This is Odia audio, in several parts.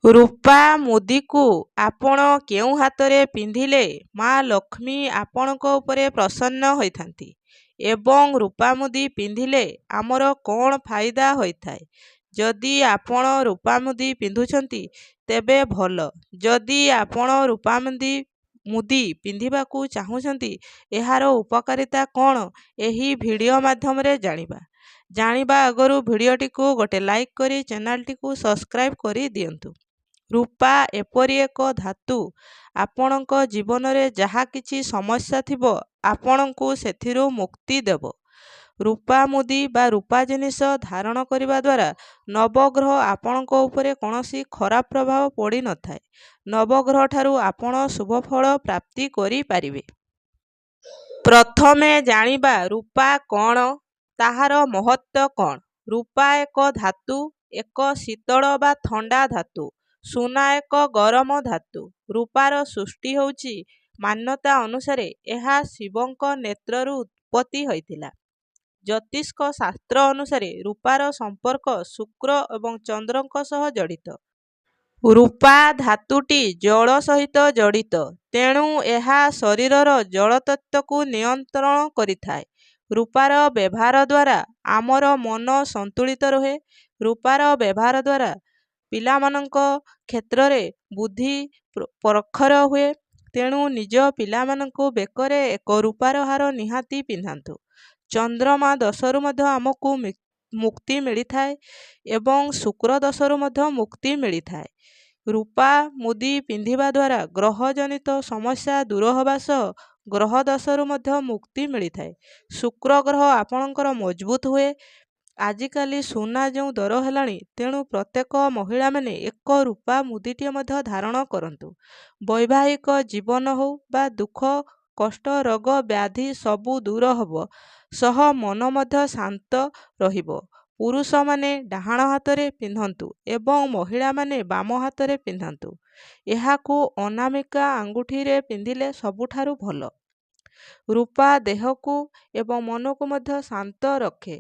ରୂପା ମୁଦିକୁ ଆପଣ କେଉଁ ହାତରେ ପିନ୍ଧିଲେ ମା ଲକ୍ଷ୍ମୀ ଆପଣଙ୍କ ଉପରେ ପ୍ରସନ୍ନ ହୋଇଥାନ୍ତି ଏବଂ ରୂପା ମୁଦି ପିନ୍ଧିଲେ ଆମର କ'ଣ ଫାଇଦା ହୋଇଥାଏ? ଯଦି ଆପଣ ରୂପା ମୁଦି ପିନ୍ଧୁଛନ୍ତି ତେବେ ଭଲ। ଯଦି ଆପଣ ରୂପା ମୁଦି ପିନ୍ଧିବାକୁ ଚାହୁଁଛନ୍ତି ଏହାର ଉପକାରିତା କ'ଣ ଏହି ଭିଡ଼ିଓ ମାଧ୍ୟମରେ ଜାଣିବା ଆଗରୁ ଭିଡ଼ିଓଟିକୁ ଗୋଟେ ଲାଇକ୍ କରି ଚ୍ୟାନେଲଟିକୁ ସବସ୍କ୍ରାଇବ୍ କରି ଦିଅନ୍ତୁ। ରୂପା ଏପରି ଏକ ଧାତୁ ଆପଣଙ୍କ ଜୀବନରେ ଯାହା କିଛି ସମସ୍ୟା ଥିବ ଆପଣଙ୍କୁ ସେଥିରୁ ମୁକ୍ତି ଦେବ। ରୂପା ମୁଦି ବା ରୂପା ଜିନିଷ ଧାରଣ କରିବା ଦ୍ୱାରା ନବଗ୍ରହ ଆପଣଙ୍କ ଉପରେ କୌଣସି ଖରାପ ପ୍ରଭାବ ପଡ଼ିନଥାଏ। ନବଗ୍ରହ ଠାରୁ ଆପଣ ଶୁଭଫଳ ପ୍ରାପ୍ତି କରିପାରିବେ। ପ୍ରଥମେ ଜାଣିବା ରୂପା କ'ଣ, ତାହାର ମହତ୍ତ୍ୱ କ'ଣ। ରୂପା ଏକ ଧାତୁ, ଏକ ଶୀତଳ ବା ଥଣ୍ଡା ଧାତୁ। ସୁନା ଏକ ଗରମ ଧାତୁ। ରୂପାର ସୃଷ୍ଟି ହେଉଛି ମାନ୍ୟତା ଅନୁସାରେ ଏହା ଶିବଙ୍କ ନେତ୍ରରୁ ଉତ୍ପତ୍ତି ହୋଇଥିଲା। ଜ୍ୟୋତିଷ ଶାସ୍ତ୍ର ଅନୁସାରେ ରୂପାର ସମ୍ପର୍କ ଶୁକ୍ର ଏବଂ ଚନ୍ଦ୍ରଙ୍କ ସହ ଜଡ଼ିତ। ରୂପା ଧାତୁଟି ଜଳ ସହିତ ଜଡ଼ିତ, ତେଣୁ ଏହା ଶରୀରର ଜଳତତ୍ତ୍ୱକୁ ନିୟନ୍ତ୍ରଣ କରିଥାଏ। ରୂପାର ବ୍ୟବହାର ଦ୍ୱାରା ଆମର ମନ ସନ୍ତୁଳିତ ରହେ। ରୂପାର ବ୍ୟବହାର ଦ୍ୱାରା ପିଲାମାନଙ୍କ କ୍ଷେତ୍ରରେ ବୁଦ୍ଧି ପ୍ରଖର ହୁଏ। ତେଣୁ ନିଜ ପିଲାମାନଙ୍କୁ ବେକରେ ଏକ ରୂପାର ହାର ନିହାତି ପିନ୍ଧାନ୍ତୁ। ଚନ୍ଦ୍ରମା ଦୋଷରୁ ମଧ୍ୟ ଆମକୁ ମୁକ୍ତି ମିଳିଥାଏ ଏବଂ ଶୁକ୍ର ଦୋଷରୁ ମଧ୍ୟ ମୁକ୍ତି ମିଳିଥାଏ। ରୂପା ମୁଦି ପିନ୍ଧିବା ଦ୍ୱାରା ଗ୍ରହଜନିତ ସମସ୍ୟା ଦୂର ହେବା ସହ ଗ୍ରହ ଦୋଷରୁ ମଧ୍ୟ ମୁକ୍ତି ମିଳିଥାଏ। ଶୁକ୍ର ଗ୍ରହ ଆପଣଙ୍କର ମଜବୁତ ହୁଏ। ଆଜିକାଲି ସୁନା ଯେଉଁ ଦର ହେଲାଣି, ତେଣୁ ପ୍ରତ୍ୟେକ ମହିଳାମାନେ ଏକ ରୂପା ମୁଦିଟିଏ ମଧ୍ୟ ଧାରଣ କରନ୍ତୁ। ବୈବାହିକ ଜୀବନ ହେଉ ବା ଦୁଃଖ କଷ୍ଟ ରୋଗ ବ୍ୟାଧି ସବୁ ଦୂର ହେବ ସହ ମନ ମଧ୍ୟ ଶାନ୍ତ ରହିବ। ପୁରୁଷମାନେ ଡାହାଣ ହାତରେ ପିନ୍ଧନ୍ତୁ ଏବଂ ମହିଳାମାନେ ବାମ ହାତରେ ପିନ୍ଧନ୍ତୁ। ଏହାକୁ ଅନାମିକା ଆଙ୍ଗୁଠିରେ ପିନ୍ଧିଲେ ସବୁଠାରୁ ଭଲ। ରୂପା ଦେହକୁ ଏବଂ ମନକୁ ମଧ୍ୟ ଶାନ୍ତ ରଖେ।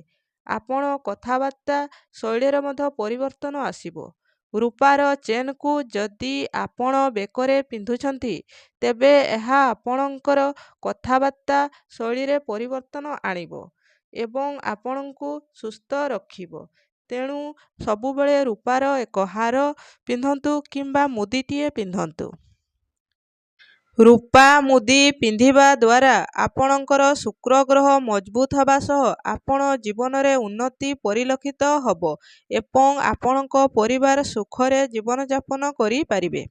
ଆପଣ କଥାବାର୍ତ୍ତା ଶୈଳୀରେ ମଧ୍ୟ ପରିବର୍ତ୍ତନ ଆସିବ। ରୂପାର ଚେନ୍କୁ ଯଦି ଆପଣ ବେକରେ ପିନ୍ଧୁଛନ୍ତି ତେବେ ଏହା ଆପଣଙ୍କର କଥାବାର୍ତ୍ତା ଶୈଳୀରେ ପରିବର୍ତ୍ତନ ଆଣିବ ଏବଂ ଆପଣଙ୍କୁ ସୁସ୍ଥ ରଖିବ। ତେଣୁ ସବୁବେଳେ ରୂପାର ଏକ ହାର ପିନ୍ଧନ୍ତୁ କିମ୍ବା ମୁଦିଟିଏ ପିନ୍ଧନ୍ତୁ। ରୂପା ମୁଦି ପିନ୍ଧିବା ଦ୍ୱାରା ଆପଣଙ୍କର ଶୁକ୍ର ଗ୍ରହ ମଜବୁତ ହେବା ସହ ଆପଣ ଜୀବନରେ ଉନ୍ନତି ପରିଲକ୍ଷିତ ହେବ ଏବଂ ଆପଣଙ୍କ ପରିବାର ସୁଖରେ ଜୀବନଯାପନ କରିପାରିବେ।